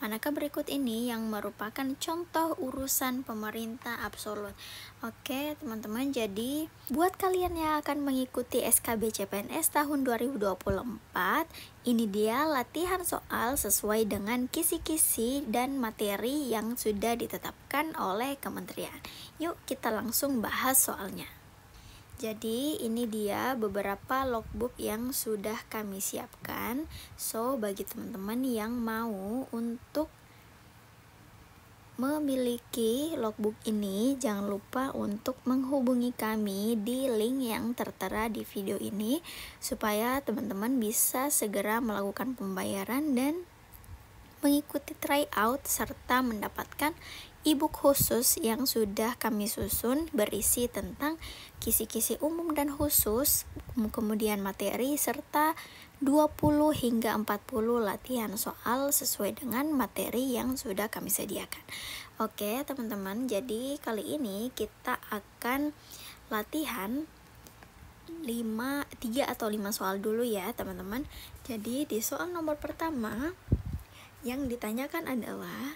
Manakah berikut ini yang merupakan contoh urusan pemerintah absolut? Oke, teman-teman, jadi buat kalian yang akan mengikuti SKB CPNS tahun 2024, ini dia latihan soal sesuai dengan kisi-kisi dan materi yang sudah ditetapkan oleh kementerian. Yuk kita langsung bahas soalnya. Jadi ini dia beberapa logbook yang sudah kami siapkan. So bagi teman-teman yang mau untuk memiliki logbook ini, jangan lupa untuk menghubungi kami di link yang tertera di video ini supaya teman-teman bisa segera melakukan pembayaran dan mengikuti tryout serta mendapatkan e-book khusus yang sudah kami susun berisi tentang kisi-kisi umum dan khusus, kemudian materi serta 20 hingga 40 latihan soal sesuai dengan materi yang sudah kami sediakan. Oke, teman-teman, jadi kali ini kita akan latihan 3 atau 5 soal dulu ya, teman-teman. Jadi di soal nomor pertama yang ditanyakan adalah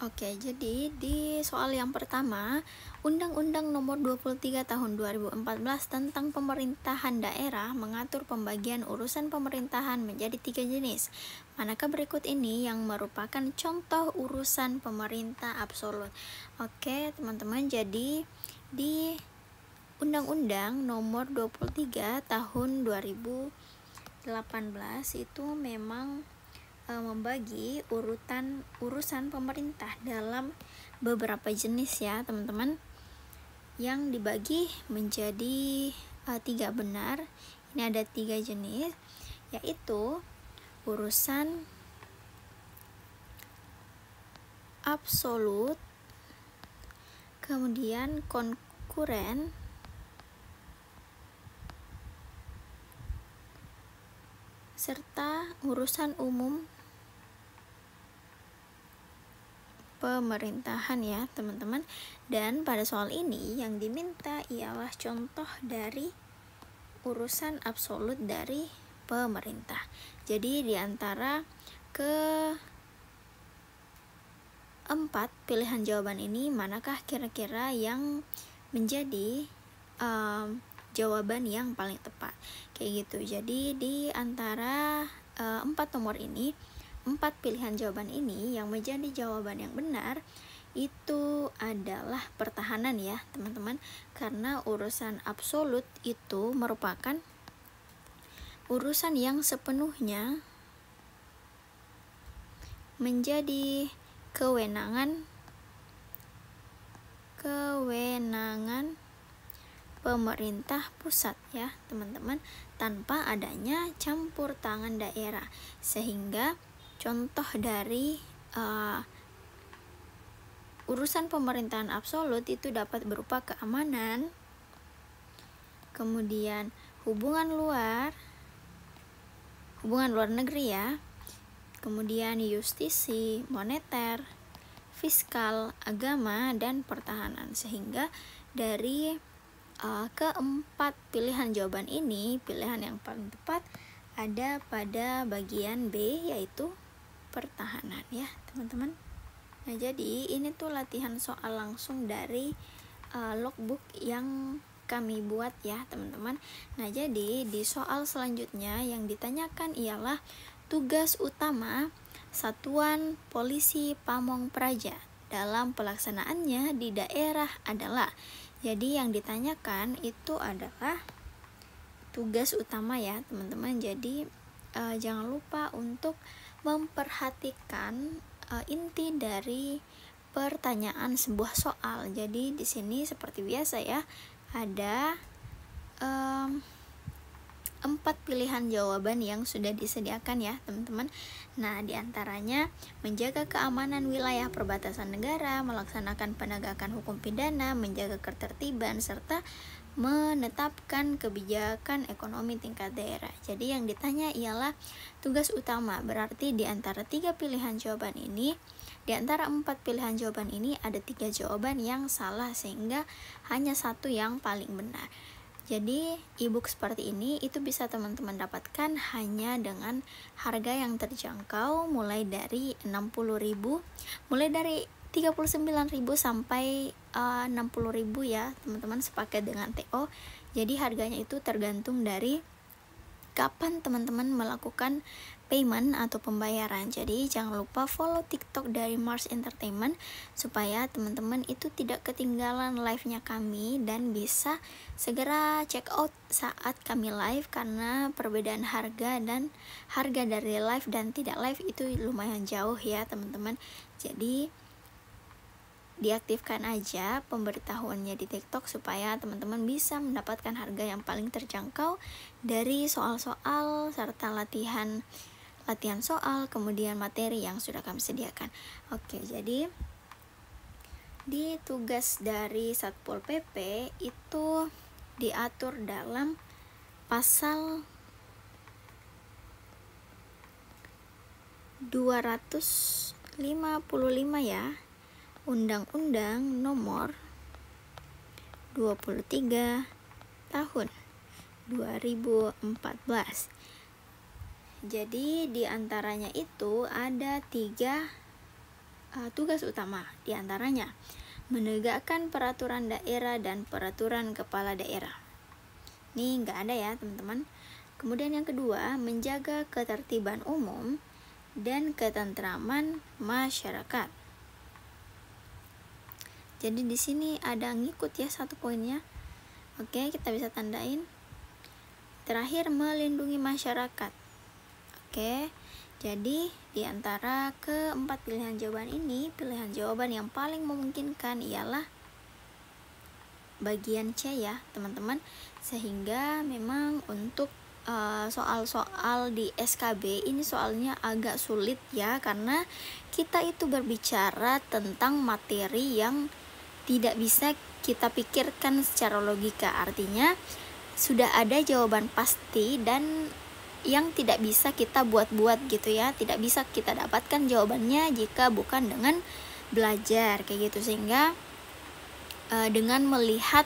jadi di soal yang pertama, Undang-Undang Nomor 23 Tahun 2014 tentang Pemerintahan Daerah mengatur pembagian urusan pemerintahan menjadi 3 jenis. Manakah berikut ini yang merupakan contoh urusan pemerintah absolut? Oke, teman-teman, jadi di Undang-Undang Nomor 23 Tahun 2018 itu memang membagi urusan pemerintah dalam beberapa jenis ya, teman-teman, yang dibagi menjadi 3 benar. Ini ada 3 jenis, yaitu urusan absolut, kemudian konkuren, serta urusan umum pemerintahan ya, teman-teman. Dan pada soal ini yang diminta ialah contoh dari urusan absolut dari pemerintah. Jadi di antara keempat pilihan jawaban ini, manakah kira-kira yang menjadi jawaban yang paling tepat? Kayak gitu. Jadi di antara 4 nomor ini, 4 pilihan jawaban ini yang menjadi jawaban yang benar itu adalah pertahanan ya, teman-teman, karena urusan absolut itu merupakan urusan yang sepenuhnya menjadi kewenangan pemerintah pusat ya, teman-teman, tanpa adanya campur tangan daerah. Sehingga contoh dari urusan pemerintahan absolut itu dapat berupa keamanan, kemudian hubungan luar negeri ya, kemudian justisi, moneter, fiskal, agama, dan pertahanan. Sehingga dari keempat pilihan jawaban ini, pilihan yang paling tepat ada pada bagian B, yaitu pertahanan ya, teman-teman. Nah, jadi ini tuh latihan soal langsung dari logbook yang kami buat ya, teman-teman. Nah, jadi di soal selanjutnya yang ditanyakan ialah tugas utama Satuan Polisi Pamong Praja dalam pelaksanaannya di daerah adalah. Jadi yang ditanyakan itu adalah tugas utama ya, teman-teman. Jadi jangan lupa untuk memperhatikan inti dari pertanyaan sebuah soal. Jadi di sini seperti biasa ya, ada 4 pilihan jawaban yang sudah disediakan ya, teman-teman. Nah, diantaranya menjaga keamanan wilayah perbatasan negara, melaksanakan penegakan hukum pidana, menjaga ketertiban, serta menetapkan kebijakan ekonomi tingkat daerah. Jadi yang ditanya ialah tugas utama. Berarti di antara 3 pilihan jawaban ini, di antara 4 pilihan jawaban ini ada 3 jawaban yang salah, sehingga hanya 1 yang paling benar. Jadi e-book seperti ini itu bisa teman-teman dapatkan hanya dengan harga yang terjangkau, mulai dari 60.000, mulai dari 39.000 sampai 60.000 ya teman-teman, sepaket dengan TO. Jadi harganya itu tergantung dari kapan teman-teman melakukan payment atau pembayaran. Jadi jangan lupa follow TikTok dari Mars Entertainment supaya teman-teman itu tidak ketinggalan live-nya kami dan bisa segera check out saat kami live, karena perbedaan harga dan harga dari live dan tidak live itu lumayan jauh ya teman-teman. Jadi diaktifkan aja pemberitahuannya di TikTok supaya teman-teman bisa mendapatkan harga yang paling terjangkau dari soal-soal serta latihan soal, kemudian materi yang sudah kami sediakan. Oke, jadi di tugas dari Satpol PP itu diatur dalam pasal 255 ya, Undang-Undang Nomor 23 Tahun 2014. Jadi diantaranya itu ada 3 tugas utama. Diantaranya menegakkan peraturan daerah dan peraturan kepala daerah. Ini nggak ada ya teman-teman. Kemudian yang kedua, menjaga ketertiban umum dan ketentraman masyarakat. Jadi di sini ada ngikut ya satu poinnya. Oke, kita bisa tandain. Terakhir, melindungi masyarakat. Oke, jadi di antara keempat pilihan jawaban ini, pilihan jawaban yang paling memungkinkan ialah bagian C ya teman-teman. Sehingga memang untuk soal-soal di SKB ini soalnya agak sulit ya, karena kita itu berbicara tentang materi yang tidak bisa kita pikirkan secara logika. Artinya sudah ada jawaban pasti dan yang tidak bisa kita buat-buat gitu ya, tidak bisa kita dapatkan jawabannya jika bukan dengan belajar kayak gitu. Sehingga dengan melihat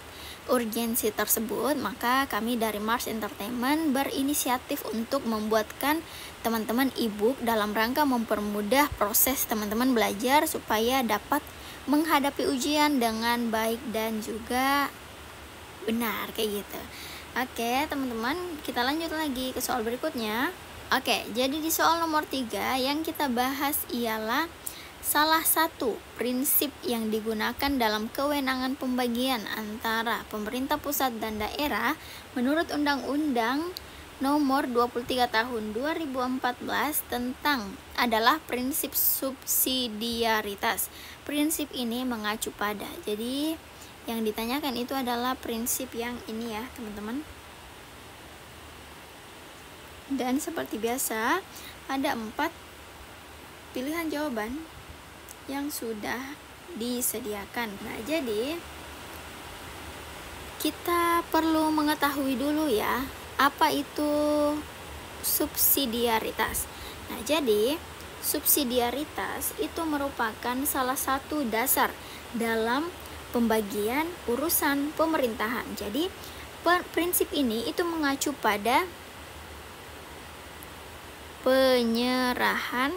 urgensi tersebut, maka kami dari Mars Entertainment berinisiatif untuk membuatkan teman-teman e-book dalam rangka mempermudah proses teman-teman belajar supaya dapat menghadapi ujian dengan baik dan juga benar kayak gitu. Oke teman-teman, kita lanjut lagi ke soal berikutnya. Oke, jadi di soal nomor 3 yang kita bahas ialah salah satu prinsip yang digunakan dalam kewenangan pembagian antara pemerintah pusat dan daerah menurut Undang-Undang Nomor 23 Tahun 2014 tentang adalah prinsip subsidiaritas. Prinsip ini mengacu pada, jadi yang ditanyakan itu adalah prinsip yang ini ya teman-teman. Dan seperti biasa ada 4 pilihan jawaban yang sudah disediakan. Nah, jadi kita perlu mengetahui dulu ya, apa itu subsidiaritas. Nah, jadi subsidiaritas itu merupakan salah satu dasar dalam pembagian urusan pemerintahan. Jadi prinsip ini itu mengacu pada penyerahan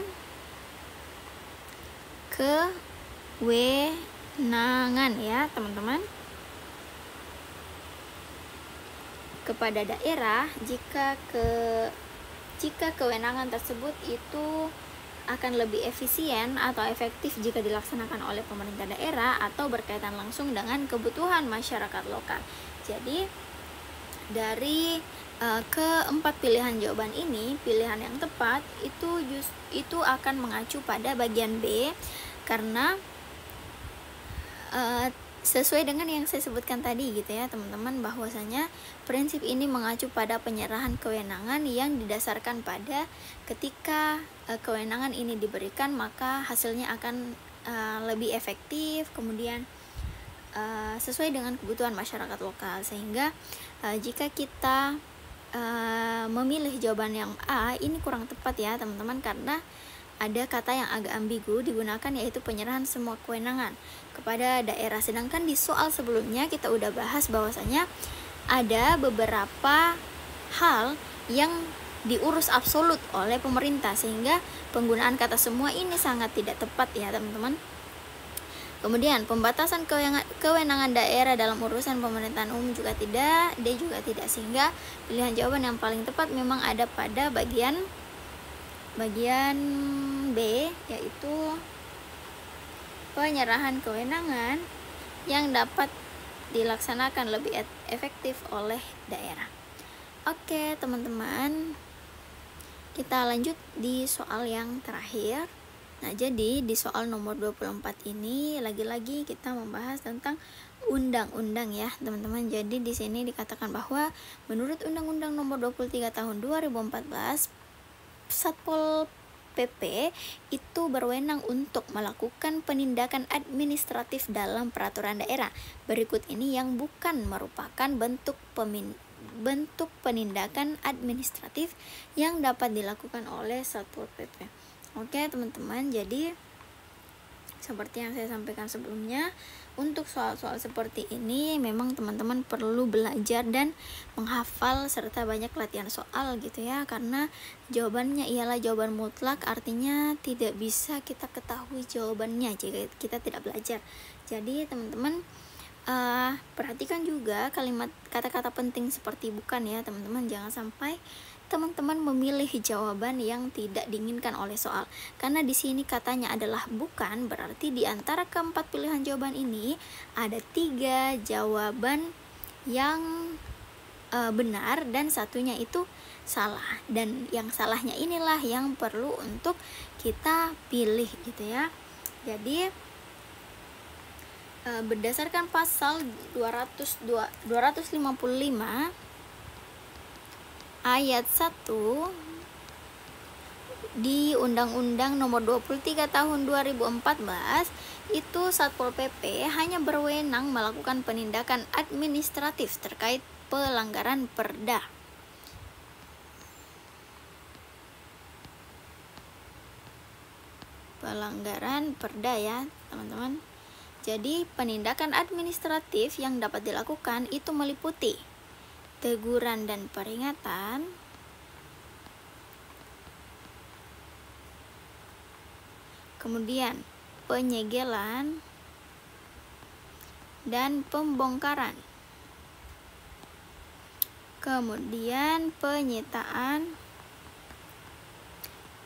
kewenangan ya teman-teman kepada daerah jika kewenangan tersebut itu akan lebih efisien atau efektif jika dilaksanakan oleh pemerintah daerah atau berkaitan langsung dengan kebutuhan masyarakat lokal. Jadi dari keempat pilihan jawaban ini, pilihan yang tepat itu akan mengacu pada bagian B, karena sesuai dengan yang saya sebutkan tadi gitu ya teman-teman, bahwasanya prinsip ini mengacu pada penyerahan kewenangan yang didasarkan pada ketika kewenangan ini diberikan maka hasilnya akan lebih efektif, kemudian sesuai dengan kebutuhan masyarakat lokal. Sehingga jika kita memilih jawaban yang A, ini kurang tepat ya teman-teman, karena ada kata yang agak ambigu digunakan, yaitu penyerahan semua kewenangan kepada daerah. Sedangkan di soal sebelumnya kita udah bahas bahwasanya ada beberapa hal yang diurus absolut oleh pemerintah, sehingga penggunaan kata semua ini sangat tidak tepat ya teman-teman. Kemudian pembatasan kewenangan daerah dalam urusan pemerintahan umum juga tidak, D juga tidak, sehingga pilihan jawaban yang paling tepat memang ada pada bagian B, yaitu penyerahan kewenangan yang dapat dilaksanakan lebih efektif oleh daerah. Oke teman-teman, kita lanjut di soal yang terakhir. Nah, jadi di soal nomor 24 ini lagi-lagi kita membahas tentang undang-undang ya, teman-teman. Jadi di sini dikatakan bahwa menurut Undang-Undang Nomor 23 Tahun 2014, Satpol PP itu berwenang untuk melakukan penindakan administratif dalam peraturan daerah berikut ini yang bukan merupakan bentuk penindakan administratif yang dapat dilakukan oleh Satpol PP. Oke teman-teman, jadi seperti yang saya sampaikan sebelumnya, untuk soal-soal seperti ini memang teman-teman perlu belajar dan menghafal serta banyak latihan soal gitu ya, karena jawabannya ialah jawaban mutlak, artinya tidak bisa kita ketahui jawabannya jika kita tidak belajar. Jadi teman-teman perhatikan juga kalimat kata-kata penting seperti bukan ya teman-teman, jangan sampai teman-teman memilih jawaban yang tidak diinginkan oleh soal, karena di sini katanya adalah bukan, berarti di antara keempat pilihan jawaban ini ada 3 jawaban yang benar dan satunya itu salah, dan yang salahnya inilah yang perlu untuk kita pilih gitu ya. Jadi berdasarkan pasal 255 ayat 1 di Undang-Undang Nomor 23 Tahun 2014 itu Satpol PP hanya berwenang melakukan penindakan administratif terkait pelanggaran Perda. Pelanggaran Perda ya teman-teman. Jadi penindakan administratif yang dapat dilakukan itu meliputi teguran dan peringatan, kemudian penyegelan dan pembongkaran, kemudian penyitaan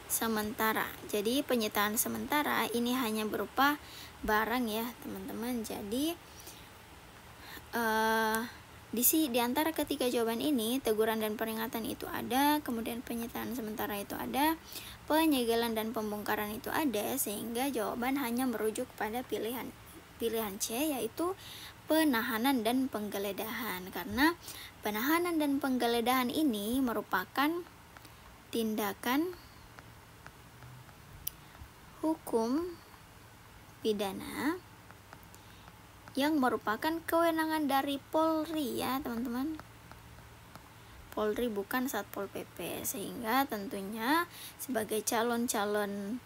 sementara. Jadi penyitaan sementara ini hanya berupa barang ya teman-teman. Jadi di antara ketiga jawaban ini, teguran dan peringatan itu ada, kemudian penyitaan sementara itu ada, penyegelan dan pembongkaran itu ada, sehingga jawaban hanya merujuk pada pilihan C, yaitu penahanan dan penggeledahan, karena penahanan dan penggeledahan ini merupakan tindakan hukum pidana yang merupakan kewenangan dari Polri ya teman-teman. Polri bukan Satpol PP, sehingga tentunya sebagai calon-calon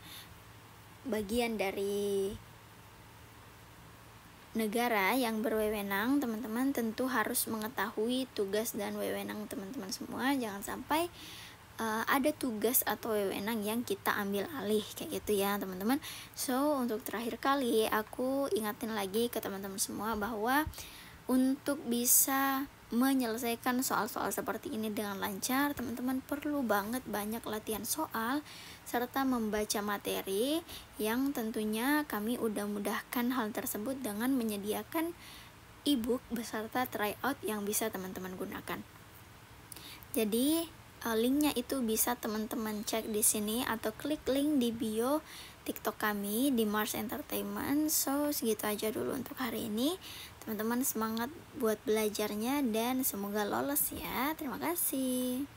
bagian dari negara yang berwewenang, teman-teman tentu harus mengetahui tugas dan wewenang teman-teman semua. Jangan sampai ada tugas atau wewenang yang kita ambil alih kayak gitu ya teman-teman. So untuk terakhir kali aku ingatin lagi ke teman-teman semua bahwa untuk bisa menyelesaikan soal-soal seperti ini dengan lancar, teman-teman perlu banget banyak latihan soal serta membaca materi, yang tentunya kami udah mudahkan hal tersebut dengan menyediakan ebook beserta tryout yang bisa teman-teman gunakan. Jadi linknya itu bisa teman-teman cek di sini atau klik link di bio TikTok kami di Mars Entertainment. So segitu aja dulu untuk hari ini. Teman-teman semangat buat belajarnya dan semoga lolos ya. Terima kasih.